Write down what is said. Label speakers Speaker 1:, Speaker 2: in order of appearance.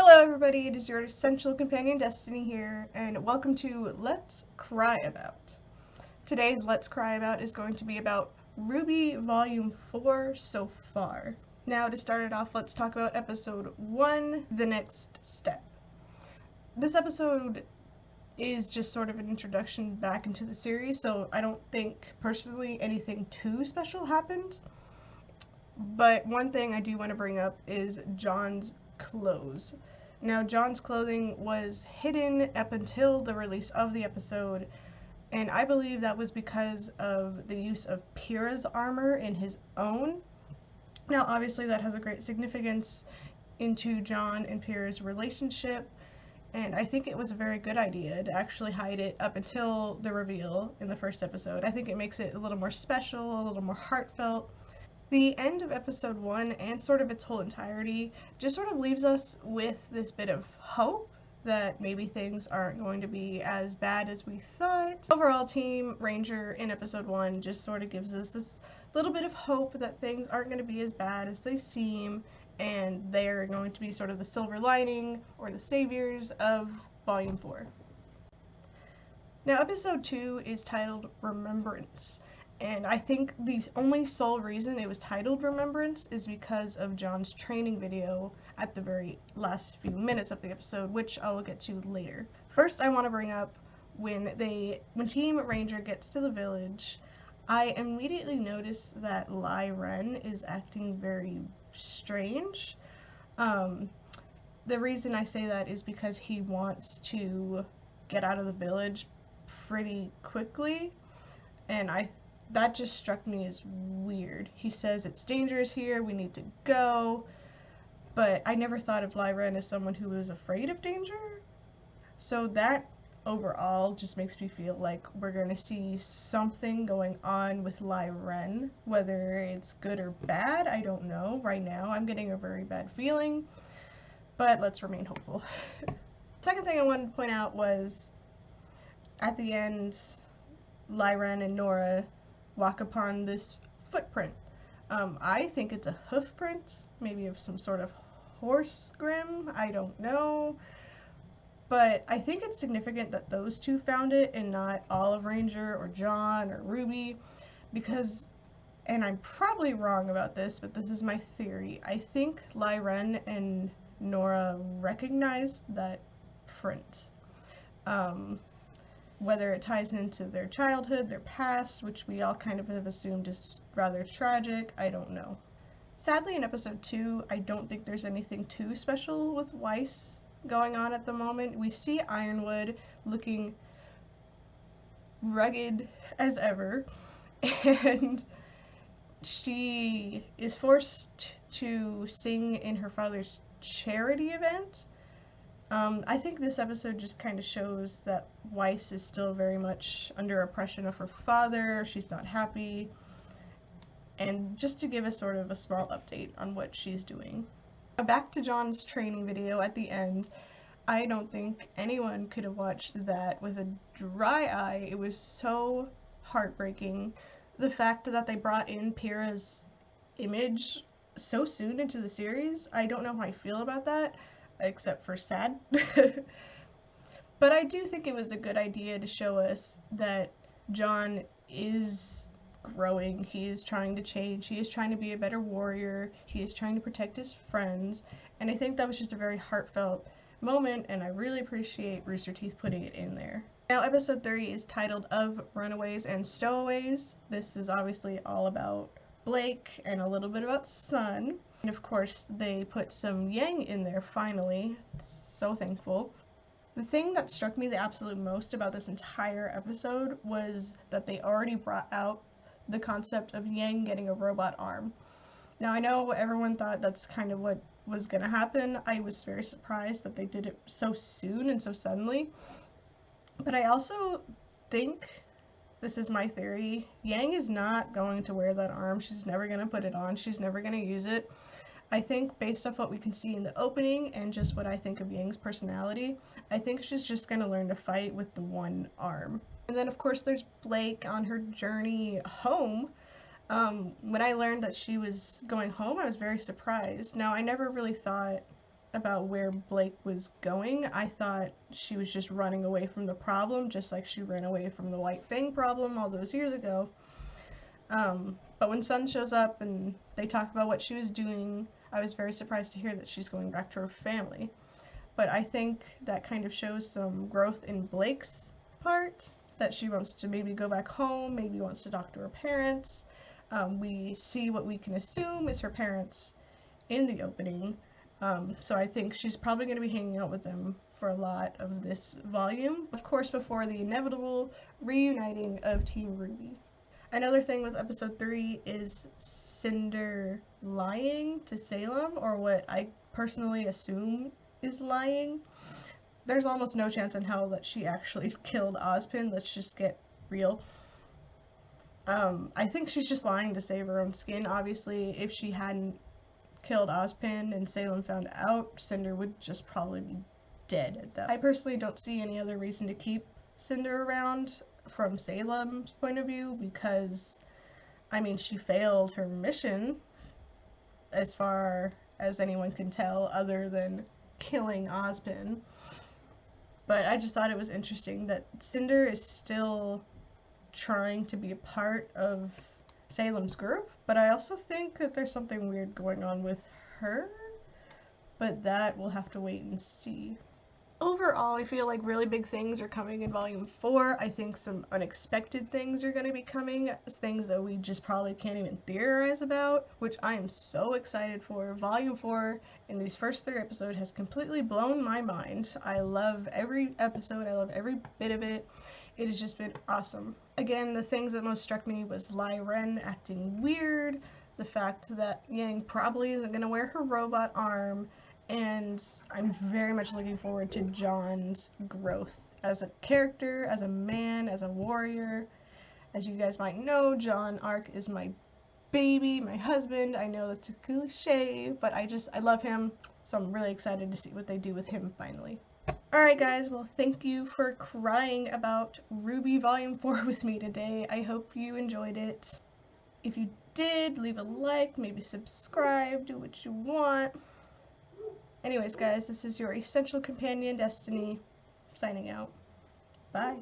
Speaker 1: Hello everybody, it is your essential companion Destiny here, and welcome to Let's Cry About. Today's Let's Cry About is going to be about RWBY Volume 4 so far. Now to start it off, let's talk about Episode 1, The Next Step. This episode is just sort of an introduction back into the series, so I don't think personally anything too special happened. But one thing I do want to bring up is John's clothes. Now, John's clothing was hidden up until the release of the episode, and I believe that was because of the use of Pyrrha's armor in his own. Now, obviously, that has a great significance into John and Pyrrha's relationship, and I think it was a very good idea to actually hide it up until the reveal in the first episode. I think it makes it a little more special, a little more heartfelt. The end of episode 1 and sort of its whole entirety just sort of leaves us with this bit of hope that maybe things aren't going to be as bad as we thought. Overall, Team Ranger in episode 1 just sort of gives us this little bit of hope that things aren't going to be as bad as they seem, and they're going to be sort of the silver lining or the saviors of Volume 4. Now, episode 2 is titled Remembrance. And I think the only sole reason it was titled Remembrance is because of John's training video at the very last few minutes of the episode, which I will get to later. First, I want to bring up when Team Ranger gets to the village, I immediately notice that Lai Ren is acting very strange. The reason I say that is because he wants to get out of the village pretty quickly, and that just struck me as weird. He says it's dangerous here, we need to go, but I never thought of Lai Ren as someone who was afraid of danger. So that overall just makes me feel like we're going to see something going on with Lai Ren. Whether it's good or bad, I don't know. Right now I'm getting a very bad feeling, but let's remain hopeful. Second thing I wanted to point out was at the end, Lai Ren and Nora walk upon this footprint. I think it's a hoof print, maybe of some sort of horse grim, I don't know. But I think it's significant that those two found it and not Olive Ranger or John or RWBY, because, and I'm probably wrong about this, but this is my theory, I think Lai Ren and Nora recognized that print. Whether it ties into their childhood, their past, which we all kind of have assumed is rather tragic, I don't know. Sadly, in episode 2, I don't think there's anything too special with Weiss going on at the moment. We see Ironwood looking rugged as ever, and she is forced to sing in her father's charity event. I think this episode just kind of shows that Weiss is still very much under oppression of her father, she's not happy, and just to give us sort of a small update on what she's doing. Back to John's training video at the end, I don't think anyone could have watched that with a dry eye. It was so heartbreaking. The fact that they brought in Pyrrha's image so soon into the series, I don't know how I feel about that, except for sad. But I do think it was a good idea to show us that John is growing, he is trying to change, he is trying to be a better warrior, he is trying to protect his friends, and I think that was just a very heartfelt moment, and I really appreciate Rooster Teeth putting it in there. Now, episode 3 is titled Of Runaways and Stowaways. This is obviously all about Blake and a little bit about Sun. And of course, they put some Yang in there finally. So thankful. The thing that struck me the absolute most about this entire episode was that they already brought out the concept of Yang getting a robot arm. Now, I know everyone thought that's kind of what was going to happen. I was very surprised that they did it so soon and so suddenly. But I also think, this is my theory, Yang is not going to wear that arm. She's never going to put it on. She's never going to use it. I think based off what we can see in the opening and just what I think of Yang's personality, I think she's just going to learn to fight with the one arm. And then of course there's Blake on her journey home. When I learned that she was going home, I was very surprised. Now, I never really thought about where Blake was going. I thought she was just running away from the problem, just like she ran away from the White Fang problem all those years ago. But when Sun shows up and they talk about what she was doing, I was very surprised to hear that she's going back to her family. But I think that kind of shows some growth in Blake's part, that she wants to maybe go back home, maybe wants to talk to her parents. We see what we can assume is her parents in the opening, so I think she's probably going to be hanging out with them for a lot of this volume. Of course, before the inevitable reuniting of Team RWBY. Another thing with episode 3 is Cinder lying to Salem, or what I personally assume is lying. There's almost no chance in hell that she actually killed Ozpin. Let's just get real. I think she's just lying to save her own skin. Obviously, if she hadn't killed Ozpin and Salem found out, Cinder would just probably be dead at that. I personally don't see any other reason to keep Cinder around from Salem's point of view, because, I mean, she failed her mission as far as anyone can tell, other than killing Ozpin. But I just thought it was interesting that Cinder is still trying to be a part of Salem's group, but I also think that there's something weird going on with her, but that we'll have to wait and see. Overall, I feel like really big things are coming in Volume 4. I think some unexpected things are going to be coming, things that we just probably can't even theorize about, which I am so excited for. Volume 4 in these first 3 episodes has completely blown my mind. I love every episode, I love every bit of it. It has just been awesome. Again, the things that most struck me was Lai Ren acting weird, the fact that Yang probably isn't going to wear her robot arm, and I'm very much looking forward to John's growth as a character, as a man, as a warrior. As you guys might know, John Arc is my baby, my husband. I know that's a cliche, but I love him, so I'm really excited to see what they do with him finally. Alright guys, well thank you for crying about RWBY Volume 4 with me today. I hope you enjoyed it. If you did, leave a like, maybe subscribe, do what you want. Anyways guys, this is your Essential Companion Destiny, signing out. Bye.